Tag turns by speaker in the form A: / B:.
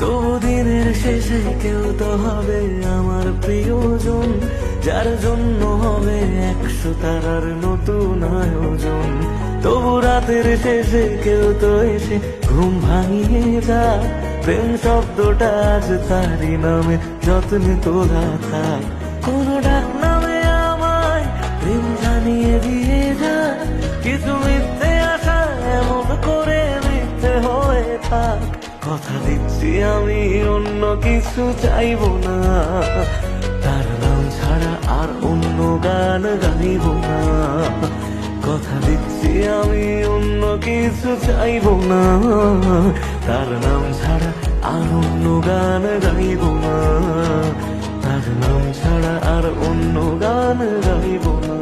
A: তবু দিনের শেষে কেউ তো হবে আমার প্রিয়জন, যার জন্য হবে 100 তারার নতুন আয়োজন। তবু রাতের শেষে কেউ তো এসে ঘুম ভাঙিয়ে যায়, প্রেম শব্দটা আজ তারই নামে যত্নে তোলা থাক। কোন ডাক নামে আমায় প্রেম জানিয়ে দিয়ে যায়, কিছু মিথ্যে আশা এমন করে মিথ্যে হয়ে থাক। কথা দিচ্ছি আমি অন্য কিছু চাইবো না, তার নাম ছাড়া আর অন্য গান গাইব না। কথা দিচ্ছি আমি অন্য কিছু চাইবো না, তার নাম ছাড়া আর অন্য গান গাইব না। তার নাম ছাড়া আর অন্য গান গাইব না।